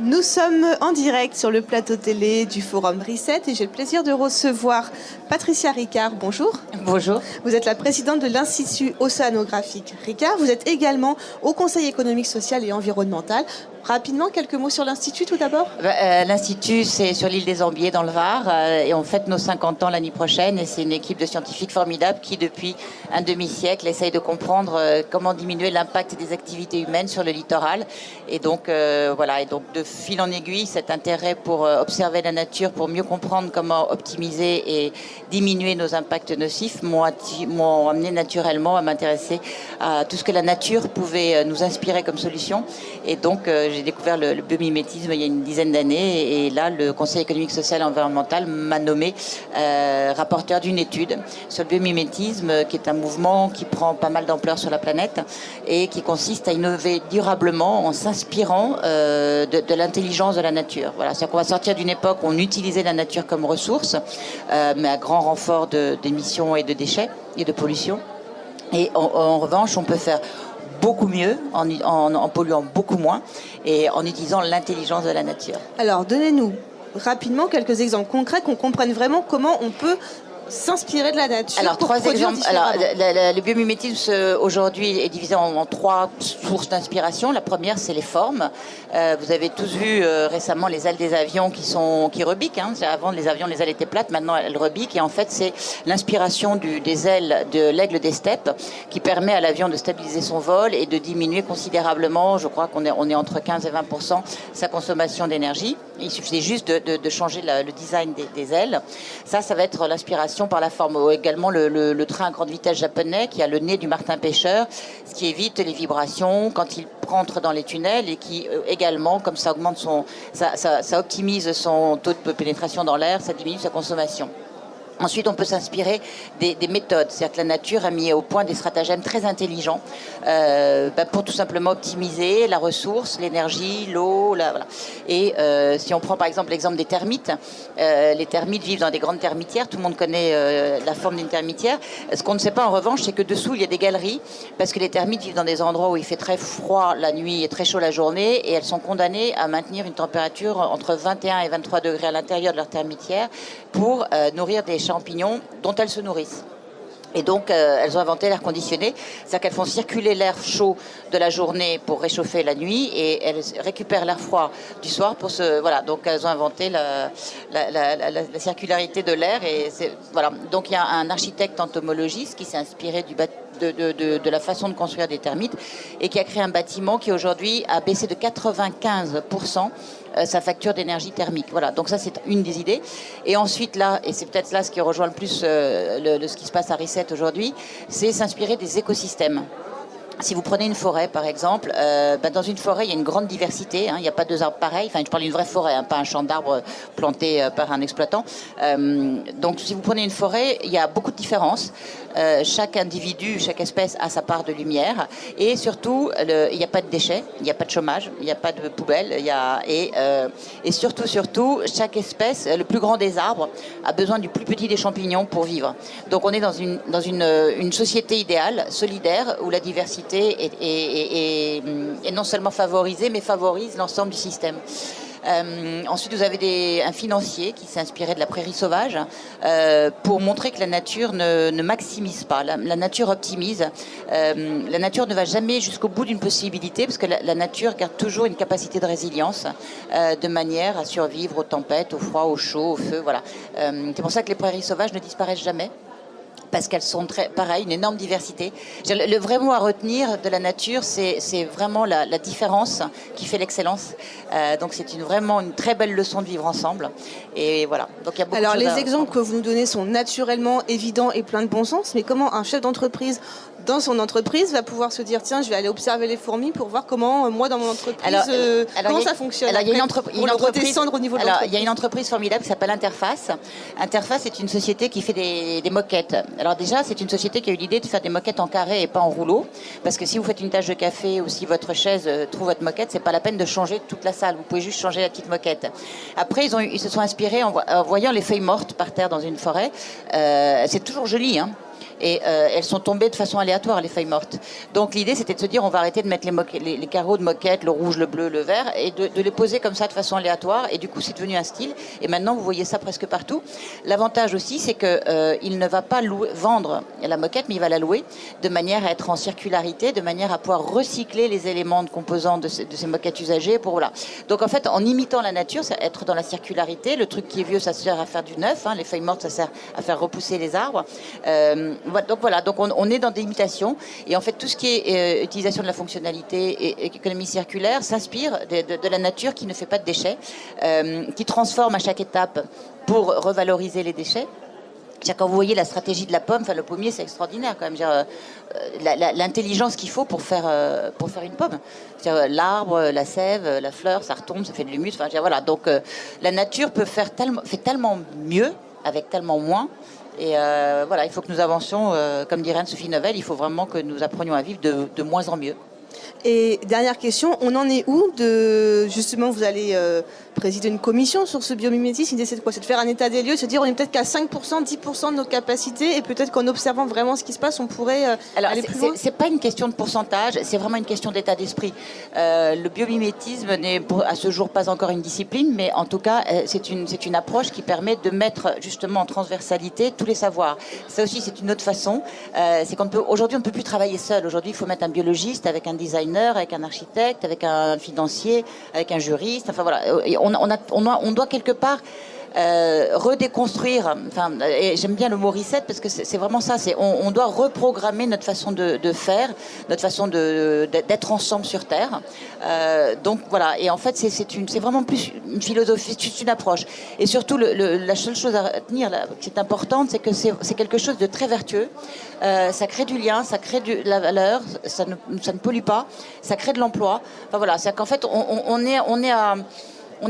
Nous sommes en direct sur le plateau télé du Forum Reset et j'ai le plaisir de recevoir Patricia Ricard. Bonjour. Bonjour. Vous êtes la présidente de l'Institut océanographique Ricard. Vous êtes également au Conseil économique, social et environnemental. Rapidement, quelques mots sur l'Institut tout d'abord. L'Institut, c'est sur l'île des Ambiers dans le Var et on fête nos 50 ans l'année prochaine et c'est une équipe de scientifiques formidables qui, depuis un demi-siècle, essaye de comprendre comment diminuer l'impact des activités humaines sur le littoral. Et donc, voilà, et donc de fil en aiguille, cet intérêt pour observer la nature, pour mieux comprendre comment optimiser et diminuer nos impacts nocifs m'ont amené naturellement à m'intéresser à tout ce que la nature pouvait nous inspirer comme solution. Et donc, j'ai découvert le biomimétisme il y a une dizaine d'années et là, le Conseil économique, social et environnemental m'a nommé rapporteur d'une étude sur le biomimétisme, qui est un mouvement qui prend pas mal d'ampleur sur la planète et qui consiste à innover durablement en s'inspirant de l'intelligence de la nature. Voilà, c'est-à-dire qu'on va sortir d'une époque où on utilisait la nature comme ressource, mais à grand renfort d'émissions et de déchets et de pollution. Et en revanche, on peut faire beaucoup mieux, en polluant beaucoup moins et en utilisant l'intelligence de la nature. Alors, donnez-nous rapidement quelques exemples concrets qu'on comprenne vraiment comment on peut s'inspirer de la nature. Alors, pour trois produire exemples. Alors, différemment. le biomimétisme aujourd'hui est divisé en trois sources d'inspiration. La première, c'est les formes. Vous avez tous vu récemment les ailes des avions qui rebiquent. Hein. Avant, les avions, les ailes étaient plates. Maintenant, elles rebiquent. Et en fait, c'est l'inspiration des ailes de l'aigle des steppes qui permet à l'avion de stabiliser son vol et de diminuer considérablement. Je crois qu'on est entre 15 et 20% sa consommation d'énergie. Il suffisait juste de changer le design des ailes. Ça va être l'inspiration par la forme. Également le train à grande vitesse japonais qui a le nez du martin pêcheur, ce qui évite les vibrations quand il rentre dans les tunnels et qui également, comme ça augmente ça optimise son taux de pénétration dans l'air, ça diminue sa consommation. Ensuite, on peut s'inspirer des méthodes. C'est-à-dire que la nature a mis au point des stratagèmes très intelligents pour tout simplement optimiser la ressource, l'énergie, l'eau. Voilà. Et si on prend par exemple l'exemple des termites, les termites vivent dans des grandes termitières. Tout le monde connaît la forme d'une termitière. Ce qu'on ne sait pas en revanche, c'est que dessous, il y a des galeries parce que les termites vivent dans des endroits où il fait très froid la nuit et très chaud la journée et elles sont condamnées à maintenir une température entre 21 et 23 degrés à l'intérieur de leur termitière pour nourrir des champignons dont elles se nourrissent. Et donc, elles ont inventé l'air conditionné, c'est-à-dire qu'elles font circuler l'air chaud de la journée pour réchauffer la nuit et elles récupèrent l'air froid du soir pour voilà, donc elles ont inventé la circularité de l'air et voilà. Donc, il y a un architecte entomologiste qui s'est inspiré de la façon de construire des termites et qui a créé un bâtiment qui aujourd'hui a baissé de 95% sa facture d'énergie thermique. Voilà, donc ça c'est une des idées. Et ensuite là, et c'est peut-être là ce qui rejoint le plus ce qui se passe à Reset aujourd'hui, c'est s'inspirer des écosystèmes. Si vous prenez une forêt, par exemple, dans une forêt, il y a une grande diversité. Il n'y a pas deux arbres pareils. Enfin, je parle d'une vraie forêt, pas un champ d'arbres planté par un exploitant. Donc, si vous prenez une forêt, il y a beaucoup de différences. Chaque individu, chaque espèce a sa part de lumière. Et surtout, il n'y a pas de déchets, il n'y a pas de chômage, il n'y a pas de poubelle. Et surtout, chaque espèce, le plus grand des arbres, a besoin du plus petit des champignons pour vivre. Donc, on est dans une société idéale, solidaire, où la diversité est non seulement favorisée, mais favorise l'ensemble du système. Ensuite, vous avez un financier qui s'est inspiré de la prairie sauvage pour montrer que la nature ne maximise pas. La nature optimise. La nature ne va jamais jusqu'au bout d'une possibilité parce que la nature garde toujours une capacité de résilience de manière à survivre aux tempêtes, au froid, au chaud, au feu. Voilà. C'est pour ça que les prairies sauvages ne disparaissent jamais. Parce qu'elles sont pareil, une énorme diversité. Le vrai mot à retenir de la nature, c'est vraiment la différence qui fait l'excellence. Donc c'est vraiment une très belle leçon de vivre ensemble. Et voilà. Donc, il y a beaucoup Alors de choses les exemples que vous nous donnez sont naturellement évidents et pleins de bon sens, mais comment un chef d'entreprise dans son entreprise va pouvoir se dire tiens, je vais aller observer les fourmis pour voir comment moi dans mon entreprise comment ça fonctionne. Alors il y a une entreprise redescendre au niveau de l'entreprise. Il y a une entreprise formidable qui s'appelle Interface. Interface est une société qui fait des moquettes. Alors déjà, c'est une société qui a eu l'idée de faire des moquettes en carré et pas en rouleau, parce que si vous faites une tasse de café ou si votre chaise trouve votre moquette, c'est pas la peine de changer toute la salle. Vous pouvez juste changer la petite moquette. Après, ils se sont inspirés en voyant les feuilles mortes par terre dans une forêt. C'est toujours joli, hein. et elles sont tombées de façon aléatoire, les feuilles mortes. Donc l'idée, c'était de se dire, on va arrêter de mettre les carreaux de moquette, le rouge, le bleu, le vert, et de les poser comme ça de façon aléatoire. Et du coup, c'est devenu un style. Et maintenant, vous voyez ça presque partout. L'avantage aussi, c'est qu'il ne va pas vendre la moquette, mais il va la louer de manière à être en circularité, de manière à pouvoir recycler les éléments de composants de ces moquettes usagées. Voilà. Donc en fait, en imitant la nature, c'est être dans la circularité. Le truc qui est vieux, ça sert à faire du neuf. Les feuilles mortes, ça sert à faire repousser les arbres. Donc voilà, donc on est dans des imitations. Et en fait, tout ce qui est utilisation de la fonctionnalité et économie circulaire s'inspire de la nature qui ne fait pas de déchets, qui transforme à chaque étape pour revaloriser les déchets. Quand vous voyez la stratégie de la pomme, le pommier, c'est extraordinaire quand même. L'intelligence qu'il faut pour faire une pomme. L'arbre, la sève, la fleur, ça retombe, ça fait de l'humus. Voilà. Donc la nature fait tellement mieux avec tellement moins. Et voilà, il faut que nous avancions, comme dirait Anne-Sophie Novelle, il faut vraiment que nous apprenions à vivre de moins en mieux. Et dernière question, on en est où justement, vous allez présider une commission sur ce biomimétisme. L'idée, c'est de quoi? C'est de faire un état des lieux, de se dire on est peut-être qu'à 5%, 10% de nos capacités, et peut-être qu'en observant vraiment ce qui se passe, on pourrait aller plus loin. C'est pas une question de pourcentage, c'est vraiment une question d'état d'esprit. Le biomimétisme n'est à ce jour pas encore une discipline, mais en tout cas, c'est une approche qui permet de mettre justement en transversalité tous les savoirs. Ça aussi, c'est une autre façon. C'est qu'aujourd'hui, on ne peut plus travailler seul. Aujourd'hui, il faut mettre un biologiste avec un designer, avec un architecte, avec un financier, avec un juriste. Enfin voilà, on doit quelque part redéconstruire. Et j'aime bien le mot reset parce que c'est vraiment ça. On doit reprogrammer notre façon de faire, notre façon d'être ensemble sur Terre. Donc voilà. Et en fait, c'est vraiment plus une philosophie, c'est une approche. Et surtout, la seule chose à retenir là, qui est importante, c'est que c'est quelque chose de très vertueux. Ça crée du lien, ça crée de la valeur, ça ne pollue pas, ça crée de l'emploi. Enfin voilà, c'est qu'en fait, on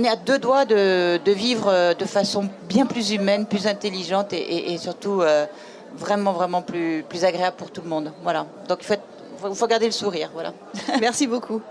est à deux doigts de vivre de façon bien plus humaine, plus intelligente et surtout vraiment, vraiment plus agréable pour tout le monde. Voilà. Donc il faut garder le sourire. Voilà. Merci beaucoup.